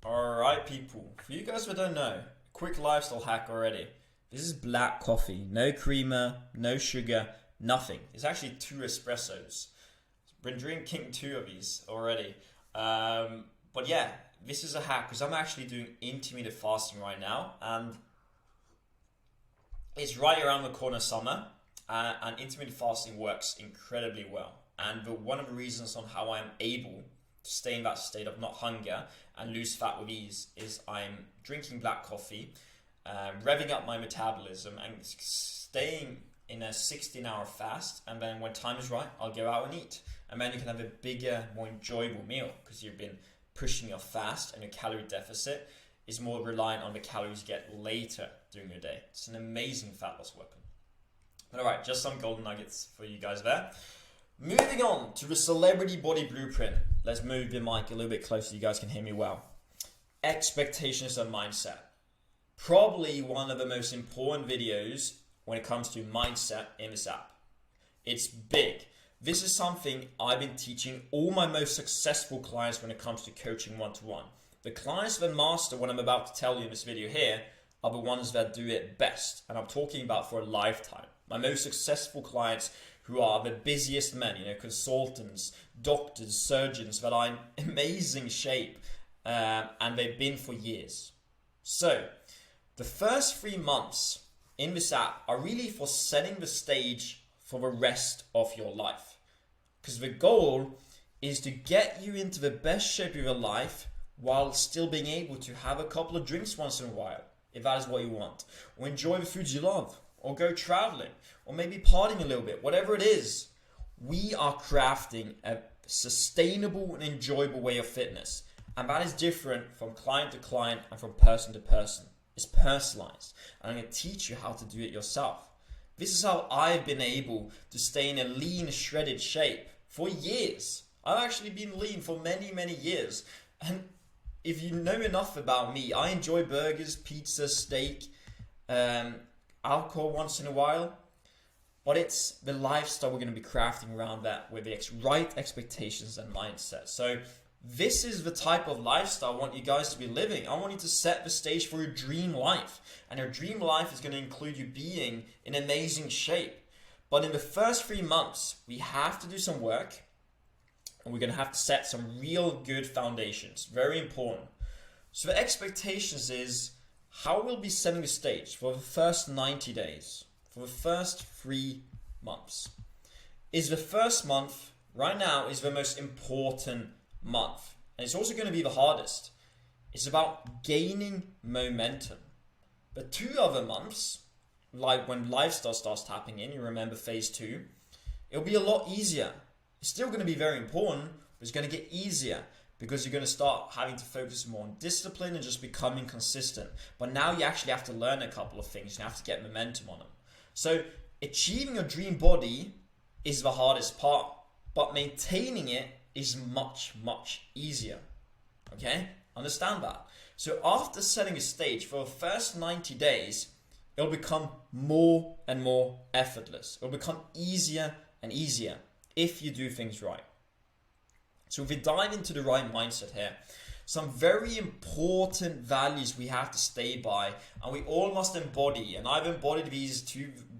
Alright, people, for you guys who don't know, quick lifestyle hack already. This is black coffee, no creamer, no sugar, nothing. It's actually two espressos. Been drinking two of these already. But yeah, this is a hack because I'm actually doing intermittent fasting right now, and it's right around the corner summer, and intermittent fasting works incredibly well. And one of the reasons on how I'm able to stay in that state of not hunger and lose fat with ease is I'm drinking black coffee, revving up my metabolism, and staying in a 16-hour fast. And then when time is right, I'll go out and eat. And then you can have a bigger, more enjoyable meal because you've been pushing your fast, and your calorie deficit is more reliant on the calories you get later during your day. It's an amazing fat loss weapon. But alright, just some golden nuggets for you guys there. Moving on to the celebrity body blueprint. Let's move the mic a little bit closer so you guys can hear me well. Expectations and mindset. Probably one of the most important videos when it comes to mindset in this app. It's big. This is something I've been teaching all my most successful clients when it comes to coaching one-to-one. The clients that master what I'm about to tell you in this video here are the ones that do it best. And I'm talking about for a lifetime. My most successful clients who are the busiest men, consultants, doctors, surgeons that are in amazing shape, and they've been for years. So the first 3 months in this app are really for setting the stage for the rest of your life. Because the goal is to get you into the best shape of your life while still being able to have a couple of drinks once in a while, if that is what you want, or enjoy the foods you love, or go traveling, or maybe partying a little bit. Whatever it is, we are crafting a sustainable and enjoyable way of fitness. And that is different from client to client and from person to person. It's personalized. And I'm going to teach you how to do it yourself. This is how I've been able to stay in a lean, shredded shape for years. I've actually been lean for many, many years. And if you know enough about me, I enjoy burgers, pizza, steak, alcohol once in a while. But it's the lifestyle we're going to be crafting around that with the right expectations and mindset. So this is the type of lifestyle I want you guys to be living. I want you to set the stage for your dream life. And your dream life is going to include you being in amazing shape. But in the first 3 months, we have to do some work. And we're going to have to set some real good foundations. Very important. So the expectations is how we'll be setting the stage for the first 90 days. For the first 3 months. Is the first month, right now, is the most important month, and it's also going to be the hardest. It's about gaining momentum. But 2 other months, like when lifestyle starts tapping in, you remember phase 2, it'll be a lot easier. It's still going to be very important, but it's going to get easier because you're going to start having to focus more on discipline and just becoming consistent. But now you actually have to learn a couple of things. You have to get momentum on them. So achieving your dream body is the hardest part, but maintaining it is much, much easier. Okay? Understand that. So after setting a stage for the first 90 days, it'll become more and more effortless. It'll become easier and easier if you do things right. So if we dive into the right mindset here, some very important values we have to stay by, and we all must embody, and I've embodied these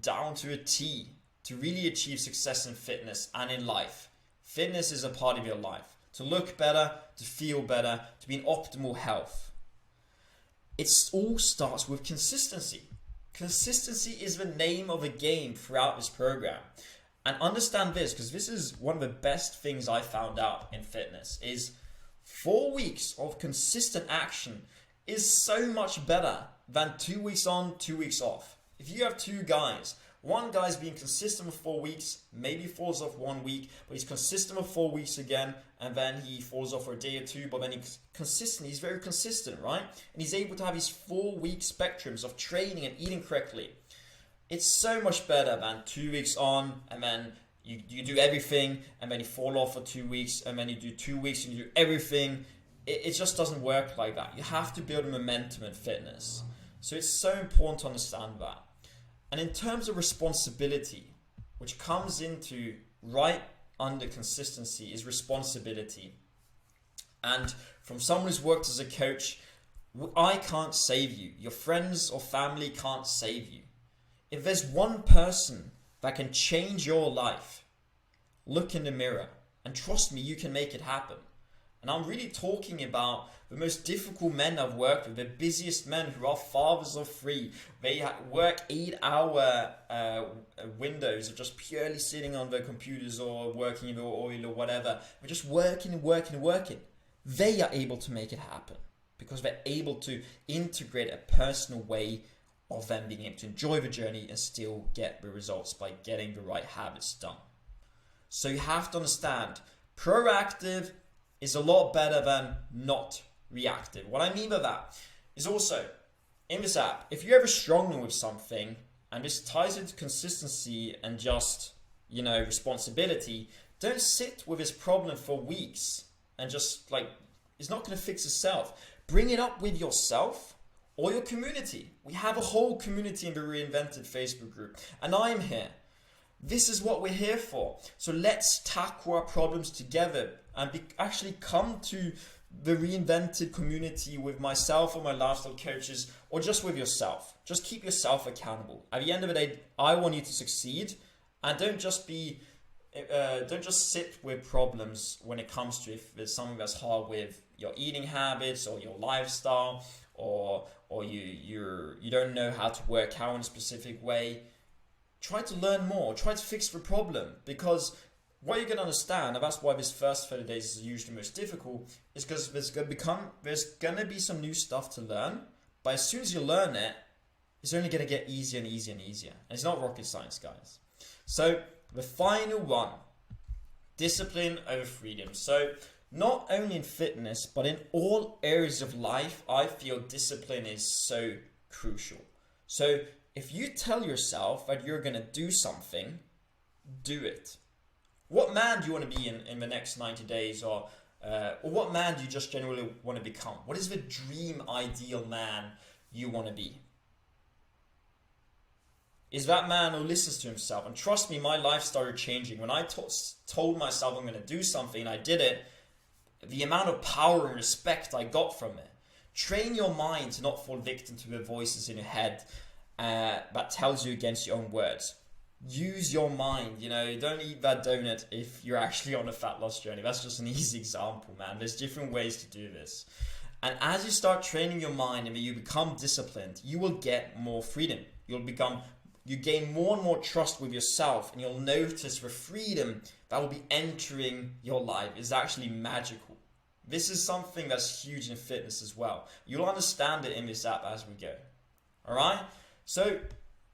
down to a T to really achieve success in fitness and in life. Fitness is a part of your life. To look better, to feel better, to be in optimal health. It all starts with consistency. Consistency is the name of the game throughout this program. And understand this, because this is one of the best things I found out in fitness, is 4 weeks of consistent action is so much better than 2 weeks on, 2 weeks off. If you have 2 guys, one guy's being consistent for 4 weeks, maybe falls off 1 week, but he's consistent for 4 weeks again, and then he falls off for a day or 2, but then he's very consistent, right? And he's able to have his 4-week spectrums of training and eating correctly. It's so much better than 2 weeks on, and then you do everything, and then you fall off for 2 weeks, and then you do 2 weeks and you do everything. It just doesn't work like that. You have to build momentum in fitness. So it's so important to understand that. And in terms of responsibility, which comes into right under consistency, is responsibility. And from someone who's worked as a coach, I can't save you. Your friends or family can't save you. If there's one person that can change your life, look in the mirror and trust me, you can make it happen. And I'm really talking about the most difficult men I've worked with, the busiest men who are fathers of three. They work 8-hour windows of just purely sitting on their computers or working in the oil or whatever. They're just working and working and working. They are able to make it happen because they're able to integrate a personal way of them being able to enjoy the journey and still get the results by getting the right habits done. So you have to understand, proactive is a lot better than not reactive. What I mean by that is also, in this app, if you're ever struggling with something, and this ties into consistency and just, responsibility, don't sit with this problem for weeks and just it's not going to fix itself. Bring it up with yourself or your community. We have a whole community in the Reinvented Facebook group, and I'm here. This is what we're here for. So let's tackle our problems together and actually come to the Reinvented community with myself or my lifestyle coaches, or just with yourself. Just keep yourself accountable. At the end of the day, I want you to succeed, and don't just sit with problems when it comes to if there's something that's hard with your eating habits or your lifestyle, or you don't know how to work out in a specific way. Try to learn more. Try to fix the problem, because what you're going to understand, and that's why this first 30 days is usually the most difficult, is because there's going to be some new stuff to learn, but as soon as you learn it, it's only going to get easier and easier and easier. And it's not rocket science, guys. So the final one, discipline over freedom. So not only in fitness, but in all areas of life, I feel discipline is so crucial. So if you tell yourself that you're going to do something, do it. What man do you want to be in the next 90 days? Or what man do you just generally want to become? What is the dream ideal man you want to be? Is that man who listens to himself? And trust me, my life started changing. When I told myself I'm going to do something and I did it, the amount of power and respect I got from it. Train your mind to not fall victim to the voices in your head that tells you against your own words. Use your mind, don't eat that donut if you're actually on a fat loss journey. That's just an easy example, man. There's different ways to do this. And as you start training your mind and you become disciplined, you will get more freedom. You gain more and more trust with yourself, and you'll notice the freedom that will be entering your life is actually magical. This is something that's huge in fitness as well. You'll understand it in this app as we go. All right? So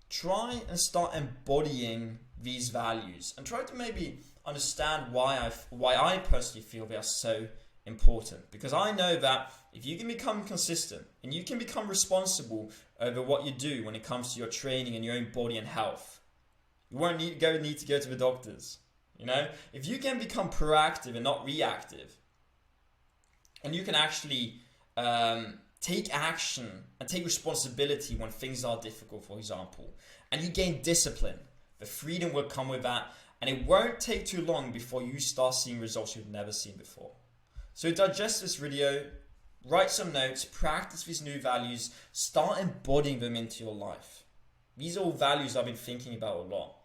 try and start embodying these values and try to maybe understand why I personally feel they are so important. Because I know that if you can become consistent and you can become responsible over what you do when it comes to your training and your own body and health, you won't need to go to the doctors. If you can become proactive and not reactive, and you can actually take action and take responsibility when things are difficult, for example, and you gain discipline, the freedom will come with that, and it won't take too long before you start seeing results you've never seen before. So digest this video, write some notes, practice these new values, start embodying them into your life. These are all values I've been thinking about a lot.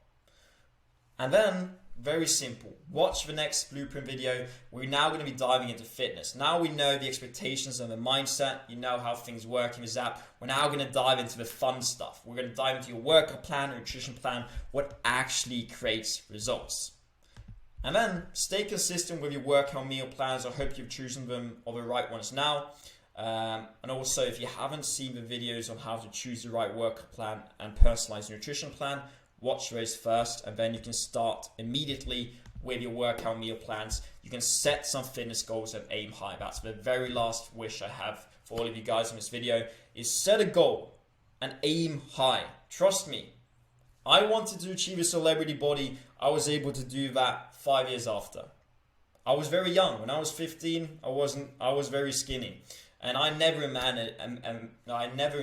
And then, very simple, watch the next blueprint video. We're now going to be diving into fitness. Now we know the expectations and the mindset. You know how things work in this app. We're now going to dive into the fun stuff. We're going to dive into your workout plan, nutrition plan, what actually creates results. And then stay consistent with your workout meal plans. I hope you've chosen them or the right ones now. And also, if you haven't seen the videos on how to choose the right workout plan and personalized nutrition plan, watch those first, and then you can start immediately with your workout meal plans. You can set some fitness goals and aim high. That's the very last wish I have for all of you guys in this video, is set a goal and aim high. Trust me, I wanted to achieve a celebrity body. I was able to do that 5 years after. I was very young. When I was 15, I was very skinny. And I never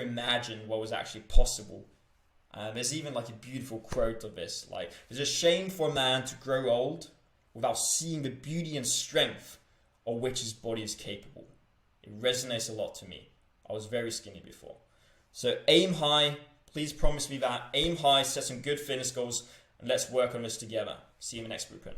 imagined what was actually possible. There's even a beautiful quote of this, there's a shame for a man to grow old without seeing the beauty and strength of which his body is capable. It resonates a lot to me. I was very skinny before. So aim high. Please promise me that. Aim high, set some good fitness goals, and let's work on this together. See you in the next blueprint.